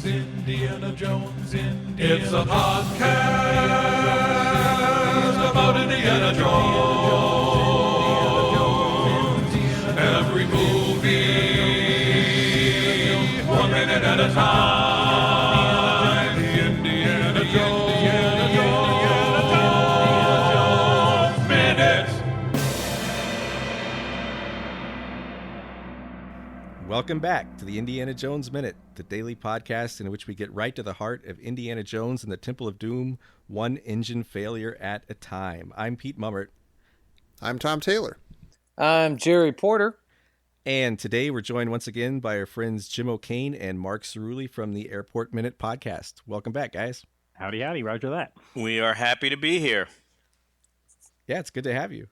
Indiana Jones, Indiana. It's a podcast about Indiana Jones. Every movie, 1 minute at a time. Indiana Jones, Indiana Jones Minute. Welcome back to the Indiana Jones Minute, the daily podcast in which we get right to the heart of Indiana Jones and the Temple of Doom, one engine failure at a time. I'm Pete Mummert. I'm Tom Taylor. I'm Gerry Porter. And today we're joined once again by our friends Jim O'Kane and Mark Cerulli from the Airport Minute podcast. Welcome back, guys. Howdy, howdy. Roger that. We are happy to be here. Yeah, it's good to have you.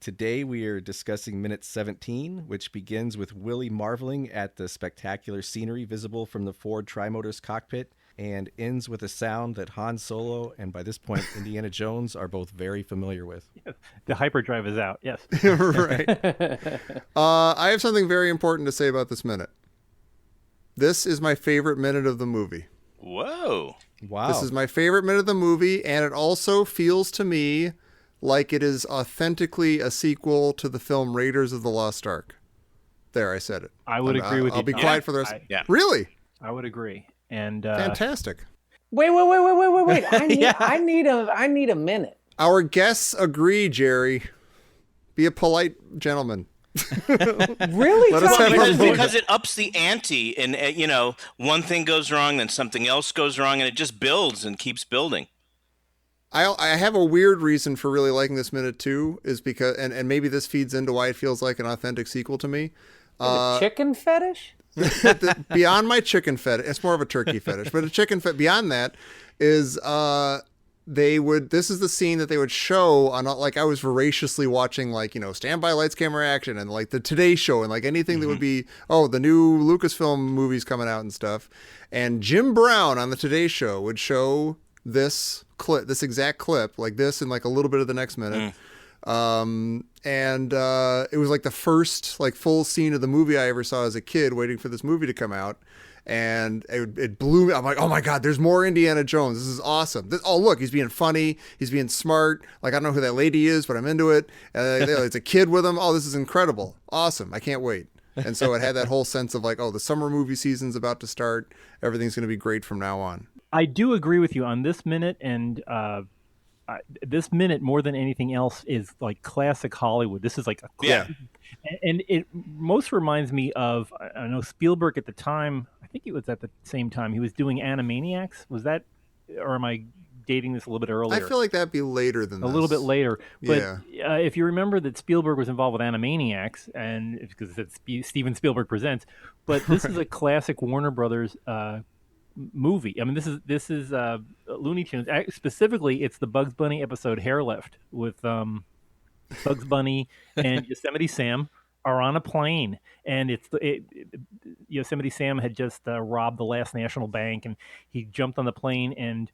Today we are discussing Minute 17, which begins with Willie marveling at the spectacular scenery visible from the Ford Trimotor's cockpit and ends with a sound that Han Solo and, by this point, Indiana Jones are both very familiar with. The hyperdrive is out, yes. Right. I have something very important to say about this minute. This is my favorite minute of the movie. Whoa. Wow. This is my favorite minute of the movie, and it also feels to me like it is authentically a sequel to the film Raiders of the Lost Ark. There, I said it. I would agree with you. I'll be quiet for the rest. Yeah. Really? I would agree. And Fantastic. Wait. I need a minute. Our guests agree, Gerry. Be a polite gentleman. Really? Let us have our moment. Because it ups the ante, and one thing goes wrong, then something else goes wrong, and it just builds and keeps building. I have a weird reason for really liking this minute too, is because, and maybe this feeds into why it feels like an authentic sequel to me. Chicken fetish? Beyond my chicken fetish, it's more of a turkey fetish, but a chicken fetish beyond that is this is the scene that they would show on, like, I was voraciously watching, like, Stand By Lights Camera Action and like the Today Show and like anything that would be, the new Lucasfilm movies coming out and stuff. And Jim Brown on the Today Show would show this exact clip, like this, and like a little bit of the next minute. And it was like the first like full scene of the movie I ever saw as a kid, waiting for this movie to come out. And it blew me. I'm like, oh my God, there's more Indiana Jones. This is awesome. Look, he's being funny. He's being smart. Like, I don't know who that lady is, but I'm into it. It's a kid with him. Oh, this is incredible. Awesome. I can't wait. And so it had that whole sense of like, oh, the summer movie season's about to start. Everything's going to be great from now on. I do agree with you on this minute, and this minute more than anything else is like classic Hollywood. This is like a classic. And it most reminds me of, I know Spielberg at the time, I think it was at the same time, he was doing Animaniacs. Was that, or am I dating this a little bit earlier? I feel like that'd be later than a little bit later. But yeah. If you remember that Spielberg was involved with Animaniacs, and because it's Steven Spielberg Presents, but this is a classic Warner Brothers movie. I mean, this is Looney Tunes. Specifically, it's the Bugs Bunny episode Hair Lift with Bugs Bunny and Yosemite Sam are on a plane, and Yosemite Sam had just robbed the Last National Bank, and he jumped on the plane, and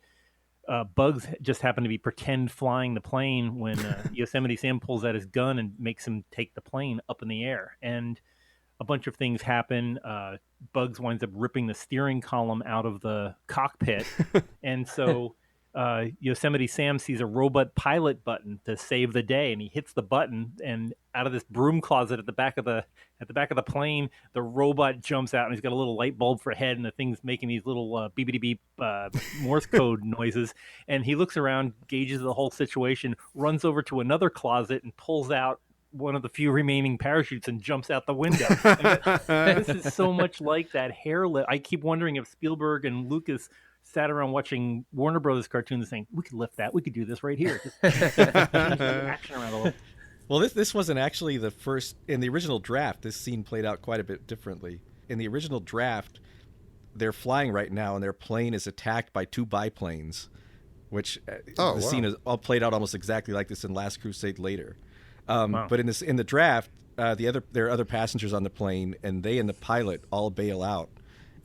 Bugs just happened to be pretend flying the plane when Yosemite Sam pulls out his gun and makes him take the plane up in the air, and a bunch of things happen. Bugs winds up ripping the steering column out of the cockpit, and so Yosemite Sam sees a robot pilot button to save the day, and he hits the button, and out of this broom closet at the back of the plane, the robot jumps out, and he's got a little light bulb for a head, and the thing's making these little beepity beep Morse code noises. And he looks around, gauges the whole situation, runs over to another closet, and pulls out one of the few remaining parachutes and jumps out the window. This is so much like that hair lift. I keep wondering if Spielberg and Lucas sat around watching Warner Brothers cartoons saying, we could lift that. We could do this right here. Just change the action around a little. Well, this wasn't actually the first. In the original draft, this scene played out quite a bit differently. In the original draft, they're flying right now, and their plane is attacked by two biplanes, which scene is all played out almost exactly like this in Last Crusade later. Wow. But in the draft, there are other passengers on the plane, and they and the pilot all bail out,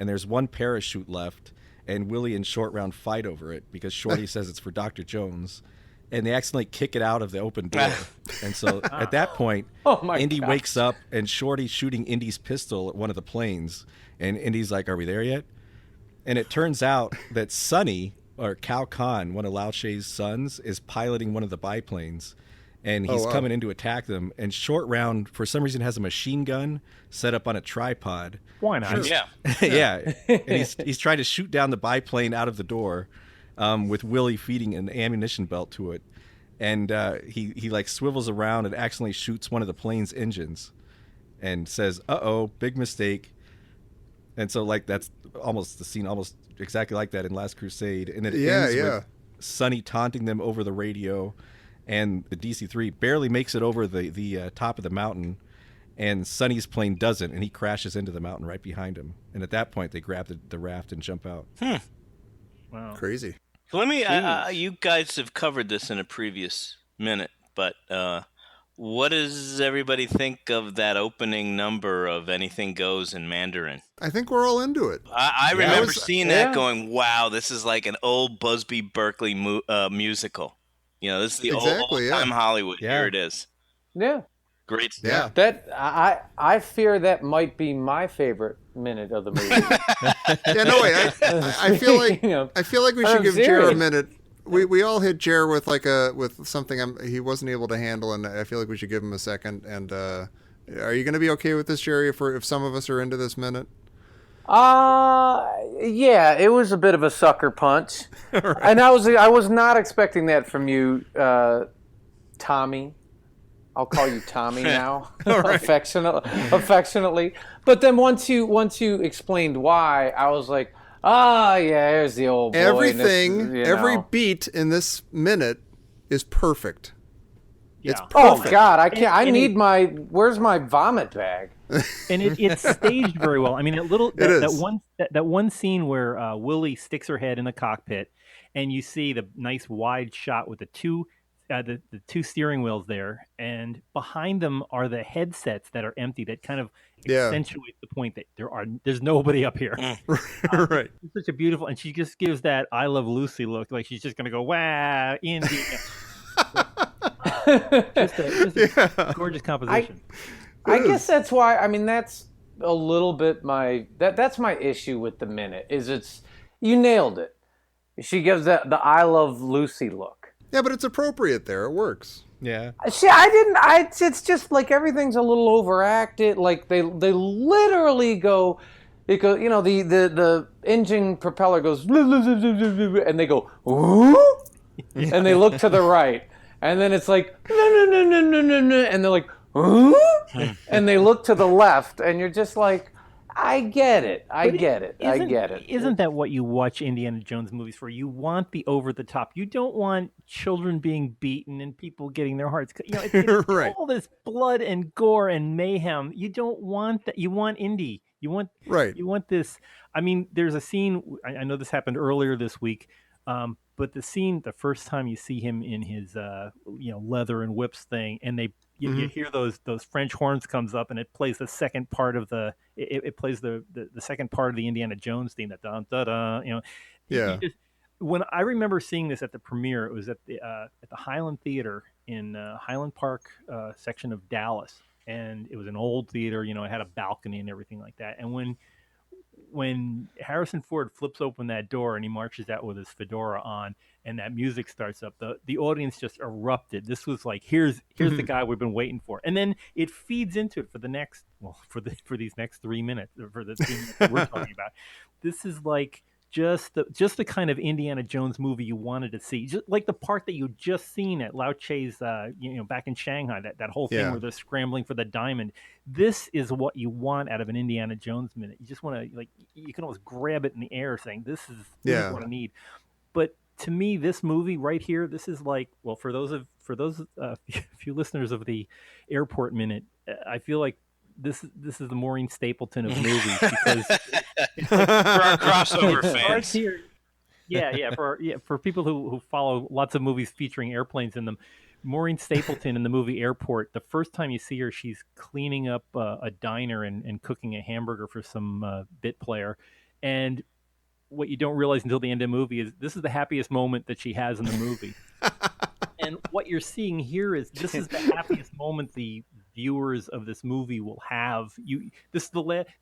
and there's one parachute left, and Willie and Short Round fight over it because Shorty says it's for Dr. Jones, and they accidentally kick it out of the open door. And so at that point, Oh my Indy gosh. wakes up and Shorty's shooting Indy's pistol at one of the planes. And Indy's like, "Are we there yet?" And it turns out that Sonny, or Cal Khan, one of Lao Che's sons, is piloting one of the biplanes. And he's coming in to attack them. And Short Round, for some reason, has a machine gun set up on a tripod. Why not? Yeah. Yeah. And he's trying to shoot down the biplane out of the door with Willie feeding an ammunition belt to it. And he like swivels around and accidentally shoots one of the plane's engines and says, "Uh-oh, big mistake." And so like that's almost the scene, almost exactly like that in Last Crusade. And then it ends with Sonny taunting them over the radio. And the DC-3 barely makes it over the top of the mountain, and Sonny's plane doesn't, and he crashes into the mountain right behind him. And at that point, they grab the raft and jump out. Wow. Crazy. So let me. You guys have covered this in a previous minute, but what does everybody think of that opening number of "Anything Goes" in Mandarin? I think we're all into it. I remember seeing that, going, "Wow, this is like an old Busby Berkeley musical." You know, this is the old time Hollywood. Yeah. Here it is. Yeah. Great stuff. Yeah. That I fear that might be my favorite minute of the movie. Yeah, no, wait. I feel like we should I'm give Jer a serious. minute. We all hit Jer with with something he wasn't able to handle, and I feel like we should give him a second. And are you going to be okay with this, Jerry? If some of us are into this minute? Yeah, it was a bit of a sucker punch, and I was not expecting that from you, Tommy. I'll call you Tommy now, affectionately. But then once you explained why, I was like, yeah, there's the old boy. Everything, every know. beat in this minute is perfect. It's Yeah. Oh perfect. God, I can't. I And need my. Where's my vomit bag? And it's staged very well. I mean, that is. one scene where Willie sticks her head in the cockpit, and you see the nice wide shot with the two steering wheels there, and behind them are the headsets that are empty. That kind of accentuates the point that there's nobody up here. Right. It's such a beautiful, and she just gives that "I Love Lucy" look, like she's just gonna go, "Wow, Indy." just a gorgeous composition. I guess that's why. I mean, that's a little bit that's my issue with the minute. You nailed it. She gives the "I Love Lucy" look. Yeah, but it's appropriate there. It works. Yeah. See, it's just like everything's a little overacted. Like they literally go, because the engine propeller goes, and they go, ooh, and they look to the right, and then it's like, no, and they're like, ooh, and they look to the left, and you're just like, I get it. I get it. Isn't that what you watch Indiana Jones movies for? You want the over the top. You don't want children being beaten and people getting their hearts cut. It's Right. all this blood and gore and mayhem. You don't want that. You want Indy. You want this. I mean, there's a scene. I know this happened earlier this week, but the first time you see him in his leather and whips thing, and you hear those French horns comes up, and it plays the second part of the second part of the Indiana Jones theme, that da da da. Yeah. When I remember seeing this at the premiere, it was at the Highland Theater in Highland Park section of Dallas, and it was an old theater. It had a balcony and everything like that. And when Harrison Ford flips open that door and he marches out with his fedora on, and that music starts up, the audience just erupted. This was like, here's the guy we've been waiting for. And then it feeds into it for these next 3 minutes, for the 3 minutes that we're talking about. This is like just the kind of Indiana Jones movie you wanted to see, just like the part that you just seen at Lao Che's back in Shanghai, that whole thing where they're scrambling for the diamond. This is what you want out of an Indiana Jones minute. You just want to, like, you can almost grab it in the air saying, this is what I need. But to me, this movie right here, this is like, well, for those few listeners of the Airport Minute, I feel like this is the Maureen Stapleton of movies, because it's like, For our crossover it starts fans. here. For people who follow lots of movies featuring airplanes in them. Maureen Stapleton in the movie Airport, the first time you see her, she's cleaning up a diner and cooking a hamburger for some bit player. And what you don't realize until the end of the movie is this is the happiest moment that she has in the movie. And what you're seeing here is this is the happiest moment the viewers of this movie will have. This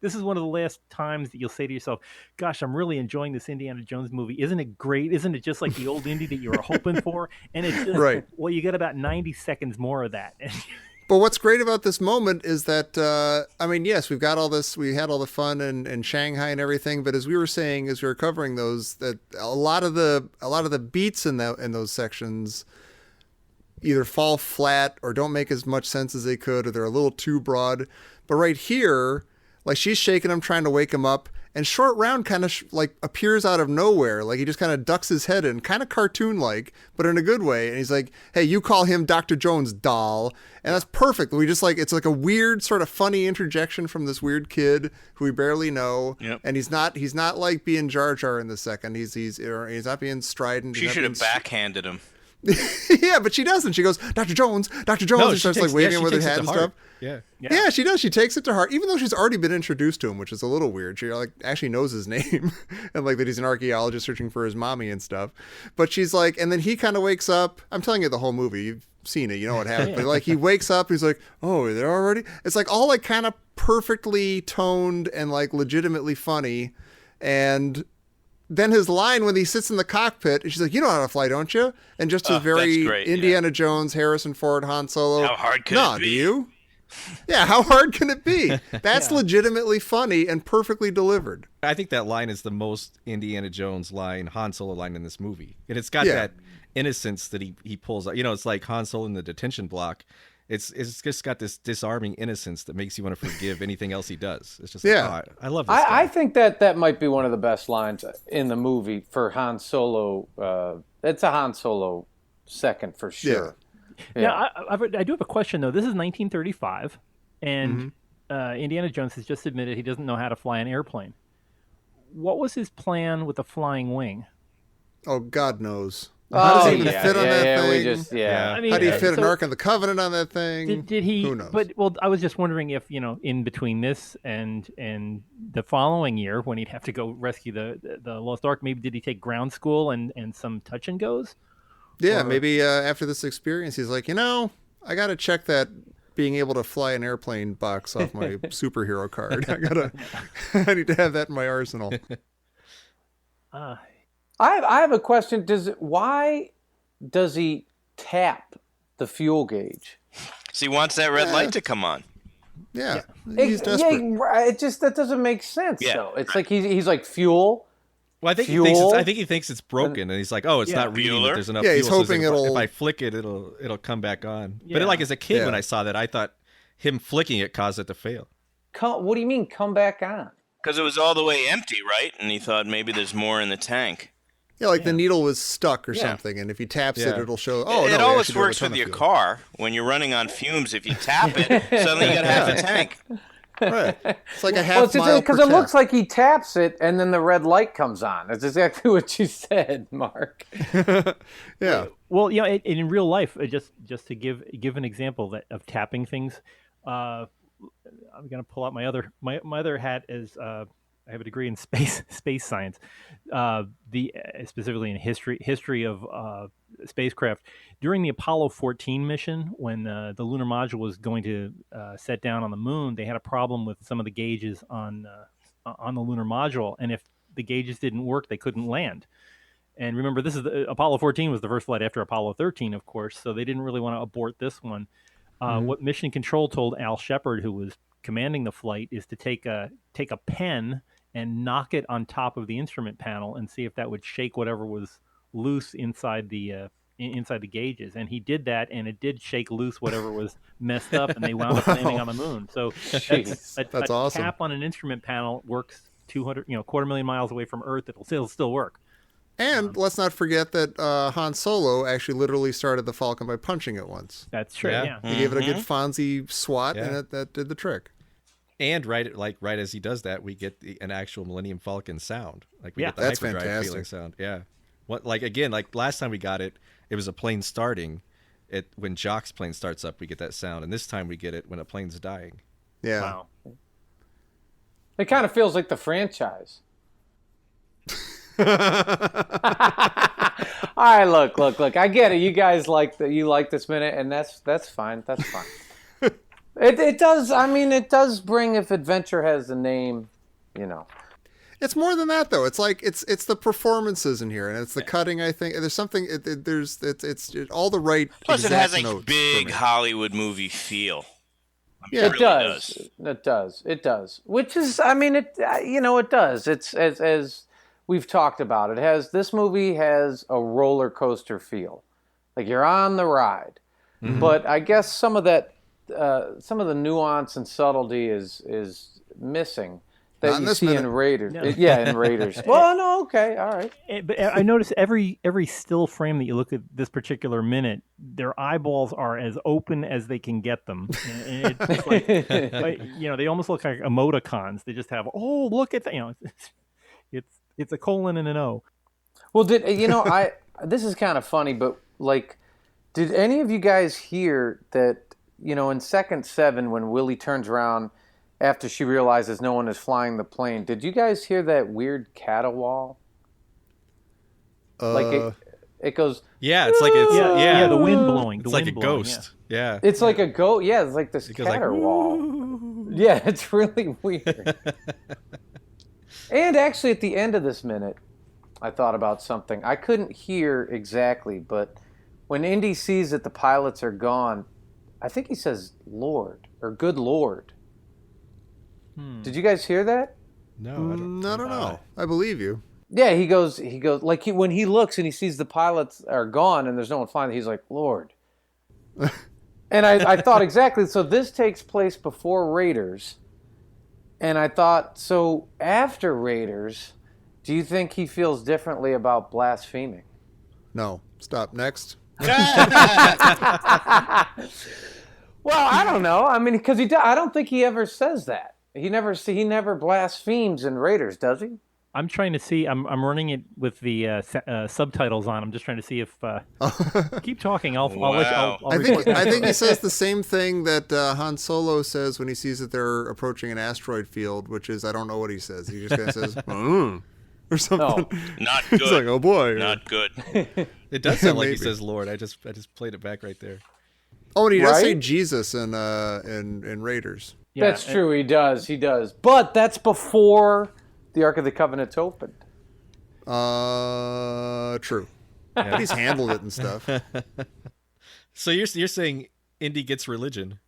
is one of the last times that you'll say to yourself, "Gosh, I'm really enjoying this Indiana Jones movie. Isn't it great? Isn't it just like the old Indy that you were hoping for?" And it's just Right. well, you get about 90 seconds more of that. But what's great about this moment is that, I mean, yes, we've got all this, we had all the fun in Shanghai and everything, but as we were saying, as we were covering those, that a lot of the beats in those sections either fall flat or don't make as much sense as they could, or they're a little too broad. But right here, like she's shaking him, trying to wake him up, and Short Round kind of like appears out of nowhere. Like he just kind of ducks his head in, kind of cartoon-like, but in a good way. And he's like, "Hey, you call him Dr. Jones, doll." And that's perfect. We just like, it's like a weird sort of funny interjection from this weird kid who we barely know. Yep. And he's not like being Jar Jar in the second. He's not being strident. She should have backhanded him. Yeah, but she doesn't. She goes, Dr. Jones, Dr. Jones, and starts like waving with her head and stuff. Yeah, she does. She takes it to heart, even though she's already been introduced to him, which is a little weird. She like actually knows his name and like that he's an archaeologist searching for his mommy and stuff. But she's like, and then he kind of wakes up. I'm telling you the whole movie. You've seen it. You know what happens. But like he wakes up. He's like, "Oh, they're already." It's like all like kind of perfectly toned and like legitimately funny. And then his line when he sits in the cockpit, and she's like, "You know how to fly, don't you?" And just a very great, Indiana Jones, Harrison Ford, Han Solo. How hard could it be? Do you? Yeah, how hard can it be? That's legitimately funny and perfectly delivered. I think that line is the most Indiana Jones line, Han Solo line in this movie. And it's got that innocence that he pulls out. You know, it's like Han Solo in the detention block. It's just got this disarming innocence that makes you want to forgive anything else he does. It's just like, oh, I love this guy. I think that might be one of the best lines in the movie for Han Solo. It's a Han Solo second for sure. Yeah, I do have a question, though. This is 1935, and Indiana Jones has just admitted he doesn't know how to fly an airplane. What was his plan with the flying wing? Oh, God knows. How does he even fit on that thing? I mean, how do you fit an Ark of the Covenant on that thing? Did he? Who knows? But I was just wondering if in between this and the following year when he'd have to go rescue the Lost Ark, maybe did he take ground school and some touch and goes? Yeah, maybe after this experience, he's like, I got to check that being able to fly an airplane box off my superhero card. I need to have that in my arsenal. I have a question. Why does he tap the fuel gauge? So he wants that red light to come on. Yeah, he's desperate. That doesn't make sense. Though it's like he's like fuel. Well, I think he thinks it's broken, and he's like, "Oh, it's not reading that there's enough fuel." He's hoping if I flick it, it'll come back on. Yeah. But like as a kid, when I saw that, I thought him flicking it caused it to fail. What do you mean, come back on? Because it was all the way empty, right? And he thought maybe there's more in the tank. Yeah, like the needle was stuck or something, and if he taps it, it'll show. Oh, it always works with your car when you're running on fumes. If you tap it, suddenly you got half a tank. Right, it's like a half mile because it looks like he taps it and then the red light comes on. That's exactly what you said, Mark. Yeah. Well, in real life, just to give an example of tapping things, I'm going to pull out my other hat is I have a degree in space science, specifically in history of spacecraft. During the Apollo 14 mission, when the lunar module was going to set down on the moon, they had a problem with some of the gauges on the lunar module, and if the gauges didn't work, they couldn't land. And remember, Apollo 14 was the first flight after Apollo 13, of course, so they didn't really want to abort this one. What Mission Control told Al Shepard, who was commanding the flight, is to take a pen and knock it on top of the instrument panel and see if that would shake whatever was loose inside the gauges. And he did that, and it did shake loose whatever was messed up, and they wound up landing on the moon. So that's awesome. Tap on an instrument panel works 200, 250,000 miles away from Earth. It'll still work. And let's not forget that Han Solo actually literally started the Falcon by punching it once. That's true. Yeah. He gave it a good Fonzie swat, and that did the trick. And right as he does that, we get an actual Millennium Falcon sound. Like we get the that's hyperdrive fantastic. feeling sound. Yeah. Like last time we got it, it was a plane starting. When Jock's plane starts up, we get that sound, and this time we get it when a plane's dying. Yeah. Wow. It kind of feels like the franchise. All right, look. I get it. You guys you like this minute, and that's fine. That's fine. It does. I mean, it does bring, if adventure has a name, you know. It's more than that, though. It's like it's the performances in here, and it's the cutting. I think there's something. It's all the right. Plus, it has exact a notes big for me. Hollywood movie feel. I mean, Yeah. it really does. It does. Which is, I mean, it does. It's as we've talked about. This movie has a roller coaster feel, like you're on the ride. Mm-hmm. But I guess some of the nuance and subtlety is missing that Not in you this see minute. in Raiders. No. Yeah, in Raiders. Well, no, okay, all right. But I notice every still frame that you look at this particular minute, their eyeballs are as open as they can get them. And it's like, they almost look like emoticons. They just have, oh, look at that. It's a colon and an O. Well, this is kind of funny, but like, did any of you guys hear that, in second 7, when Willie turns around after she realizes no one is flying the plane, did you guys hear that weird caterwaul? Like it goes. Yeah, it's like it's Yeah, the wind blowing. It's like a ghost. Yeah. It's like a goat. Yeah, it's like this It goes like, caterwaul. Yeah, it's really weird. And actually, at the end of this minute, I thought about something. I couldn't hear exactly, but when Indy sees that the pilots are gone, I think he says "Lord" or "Good Lord." Did you guys hear that? No, I don't know. I believe you. Yeah, he goes like when he looks and he sees the pilots are gone and there's no one flying, he's like, "Lord." And I thought exactly. So this takes place before Raiders, and I thought, so after Raiders, do you think he feels differently about blaspheming? No. Stop. Next. Well, I don't know. I mean, because I don't think he ever says that. He never blasphemes in Raiders, does he? I'm trying to see. I'm running it with the subtitles on. I'm just trying to see if. Keep talking. I'll let you. I'll I report think back. I think he says the same thing that Han Solo says when he sees that they're approaching an asteroid field, which is I don't know what he says. He just kind of says or something. No. Not good. He's like, oh boy. Not good. It does sound like he Maybe. says Lord. I just played it back right there. Oh, and he does say Right? Jesus in Raiders. Yeah, That's true. He does. But that's before the Ark of the Covenant's opened. True. But he's handled it and stuff. So you're saying Indy gets religion?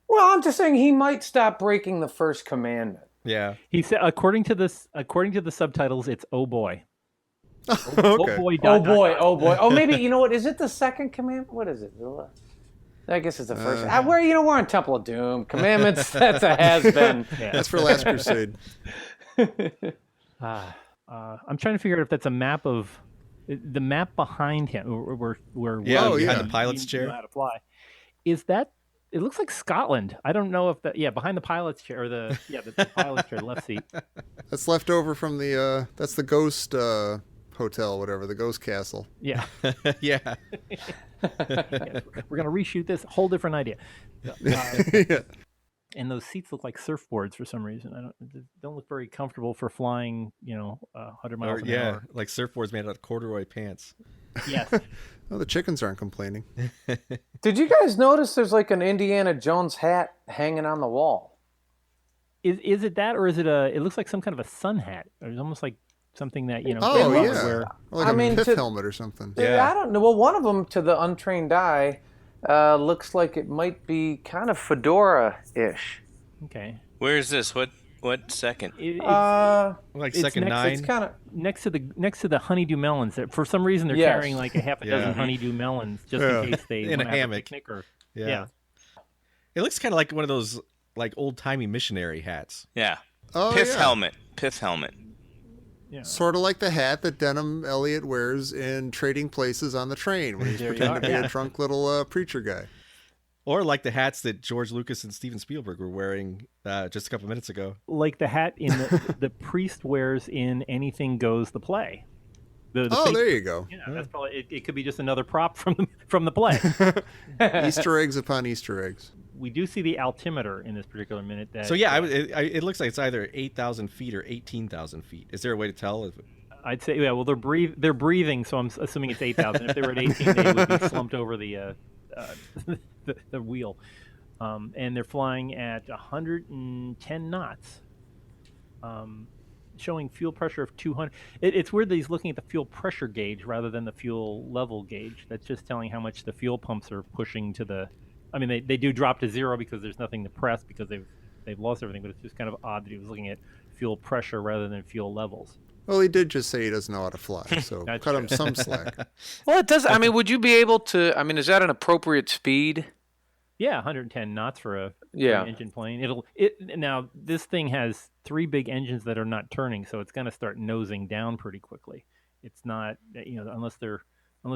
Well, I'm just saying he might stop breaking the first commandment. Yeah. He said, according to the subtitles, it's "Oh boy." Okay. Oh boy. Oh boy. Oh, maybe you know what? Is it the second commandment? What is it? I guess it's the first. We're in Temple of Doom. Commandments. That's a has-been. That's for Last Crusade. I'm trying to figure out if that's a map of the map behind him, where Yeah, Oh, behind yeah. the pilot's he chair. knew how to fly. Is that? It looks like Scotland. I don't know if that. Yeah, behind the pilot's chair, or the pilot's chair, left seat. That's left over from the that's the ghost hotel, whatever, the ghost castle. Yeah, Yeah. we're gonna reshoot this. Whole different idea. Yeah. And those seats look like surfboards for some reason. They don't look very comfortable for flying. 100 miles Or, an yeah, hour. like surfboards made out of corduroy pants. Yes. Oh, the chickens aren't complaining. Did you guys notice there's like an Indiana Jones hat hanging on the wall? Is it that, or is it it looks like some kind of a sun hat. It's almost like something that Oh, grandma would yeah. wear. Or like I a mean, pith to- helmet or something. Yeah. I don't know. Well, one of them, to the untrained eye, looks like it might be kind of fedora-ish. Okay. Where is this? What second? It's Like It's second next- nine. It's kind of next to the honeydew melons. For some reason, they're Yes. carrying like a half a dozen Yeah. honeydew melons just Yeah. in case they In a wanna have hammock. picnic or, Yeah. It looks kind of like one of those like old timey missionary hats. Yeah. Oh, Pith yeah. helmet. Pith helmet. yeah. Sort of like the hat that Denham Elliott wears in Trading Places on the train when he's There you pretending to be are. a drunk little preacher guy. Or like the hats that George Lucas and Steven Spielberg were wearing just a couple minutes ago. Like the hat in the priest wears in Anything Goes the play. The Oh, fake- there you go. Yeah, that's probably it. Could be just another prop from the play. Easter eggs upon Easter eggs. We do see the altimeter in this particular minute. That, So yeah, it looks like it's either 8,000 feet or 18,000 feet. Is there a way to tell? I'd say, yeah. Well, they're breathing, so I'm assuming it's 8,000. If they were at 18, they would be slumped over the the wheel. And they're flying at 110 knots, showing fuel pressure of 200. It's weird that he's looking at the fuel pressure gauge rather than the fuel level gauge. That's just telling how much the fuel pumps are pushing to the. I mean, they do drop to zero because there's nothing to press because they've lost everything. But it's just kind of odd that he was looking at fuel pressure rather than fuel levels. Well, he did just say he doesn't know how to fly, so cut him some slack. Well, it does. I mean, would you be able to? I mean, is that an appropriate speed? Yeah, 110 knots for an engine plane. Now this thing has 3 big engines that are not turning, so it's going to start nosing down pretty quickly. It's not, unless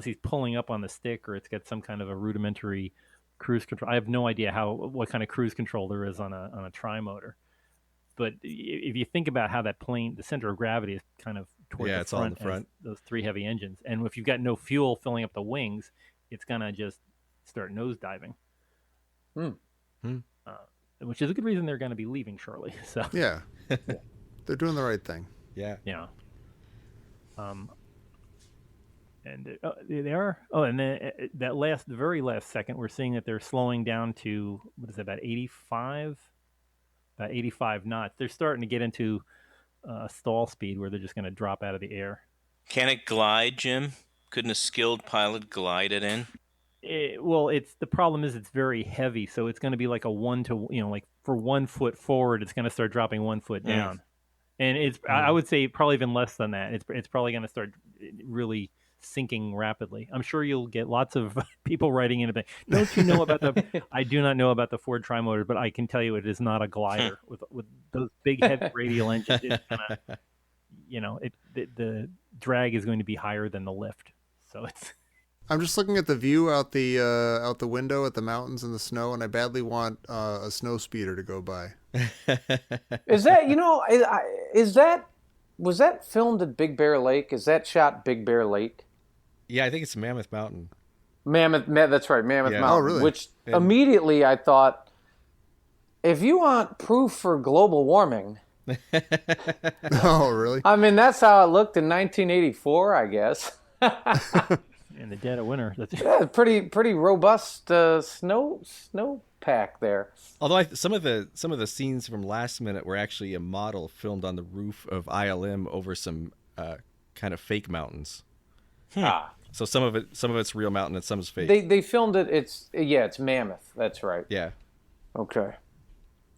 he's pulling up on the stick or it's got some kind of a rudimentary cruise control. I have no idea what kind of cruise control there is on a tri-motor. But if you think about how that plane, the center of gravity is kind of toward the it's front, all in the front. Those 3 heavy engines, and if you've got no fuel filling up the wings, it's going to just start nosediving. Which is a good reason they're going to be leaving shortly. So Yeah. They're doing the right thing. Yeah. yeah. And they are. Oh, and then the very last second, we're seeing that they're slowing down to about 85 knots. They're starting to get into stall speed where they're just going to drop out of the air. Can it glide, Jim? Couldn't a skilled pilot glide it in? The problem is it's very heavy, so it's going to be like a 1 to, like for 1 foot forward, it's going to start dropping 1 foot down, and it's I would say probably even less than that. It's probably going to start really sinking rapidly. I'm sure you'll get lots of people writing in about, don't you know about the? I do not know about the Ford tri-motor, but I can tell you it is not a glider with those big heavy radial engines. It's gonna, the drag is going to be higher than the lift, so it's. I'm just looking at the view out the window at the mountains and the snow, and I badly want a snow speeder to go by. Is that was that filmed at Big Bear Lake? Is that shot Big Bear Lake? Yeah, I think it's Mammoth Mountain. That's right, Mammoth Mountain. Oh, really? Which immediately I thought, if you want proof for global warming. Oh, really? I mean, that's how it looked in 1984, I guess. In the dead of winter. Yeah, pretty robust snow pack there. Although some of the scenes from last minute were actually a model filmed on the roof of ILM over some kind of fake mountains. So some of it's real mountain and some is fake. They filmed it. It's Mammoth. That's right. Yeah. Okay.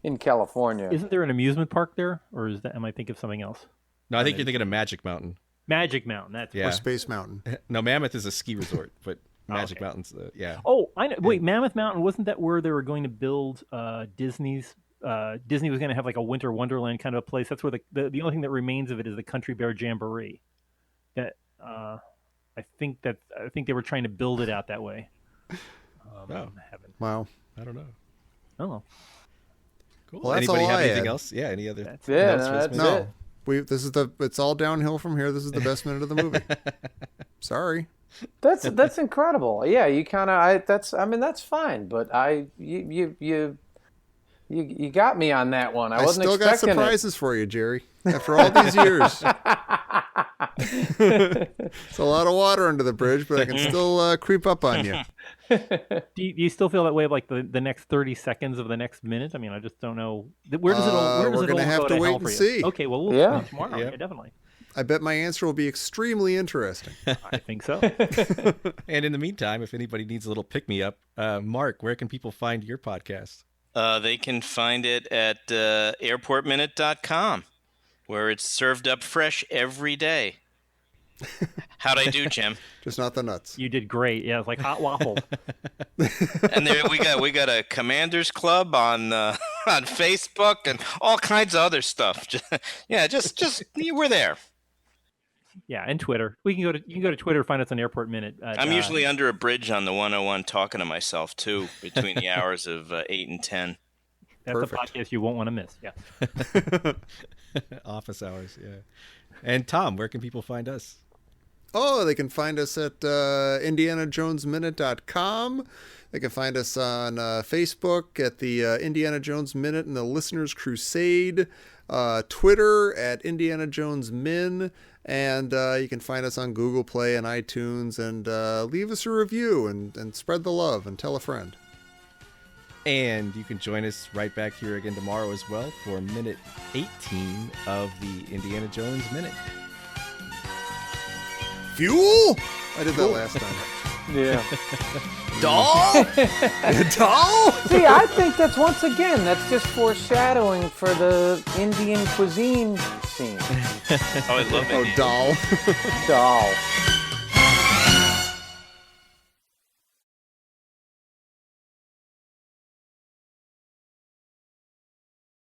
In California. Isn't there an amusement park there, or am I thinking of something else? No, I think you're thinking of Magic Mountain. Magic Mountain. That's Or Space Mountain. No, Mammoth is a ski resort, but Magic Mountain's yeah. Oh, I know. Wait, Mammoth Mountain, wasn't that where they were going to build Disney's? Disney was going to have like a winter wonderland kind of a place. That's where the only thing that remains of it is the Country Bear Jamboree. That I think they were trying to build it out that way. Wow. I don't know. Oh, Cool. Well, that's Anybody all have I anything had. else? Yeah. Any other? That's it. No. It's all downhill from here. This is the best minute of the movie. Sorry. That's incredible. Yeah, you kind of that's fine, but you got me on that one. I wasn't still got expecting surprises for you, Gerry. After all these years. It's a lot of water under the bridge, but I can still creep up on you. do you still feel that way of like the next 30 seconds of the next minute? I mean, I just don't know. Where does it all? Where does we're it all gonna have go to wait hell and for you? see. Okay, well we'll Yeah. see tomorrow. Yep. Yeah, definitely. I bet my answer will be extremely interesting. I think so. And in the meantime, if anybody needs a little pick me up, Mark, where can people find your podcast? They can find it at airportminute.com, where it's served up fresh every day. How'd I do, Jim? Just not the nuts. You did great. Yeah, it's like hot waffles. And there we got a Commanders Club on Facebook and all kinds of other stuff. Just we're there. Yeah, and Twitter. You can go to Twitter, find us on Airport Minute. I'm usually under a bridge on the 101 talking to myself too between the hours of 8 and 10. That's Perfect. a podcast you won't want to miss. Yeah. Office hours, yeah. And Tom, where can people find us? Oh, they can find us at IndianaJonesMinute.com. They can find us on Facebook at the Indiana Jones Minute and the Listener's Crusade. Twitter at Indiana Jones Min, and you can find us on Google Play and iTunes, and leave us a review and spread the love and tell a friend. And you can join us right back here again tomorrow as well for minute 18 of the Indiana Jones Minute. Fuel? I did that last time. Yeah. Doll? Doll? See, I think that's that's just foreshadowing for the Indian cuisine scene. Oh, I love it. Oh, doll. Doll.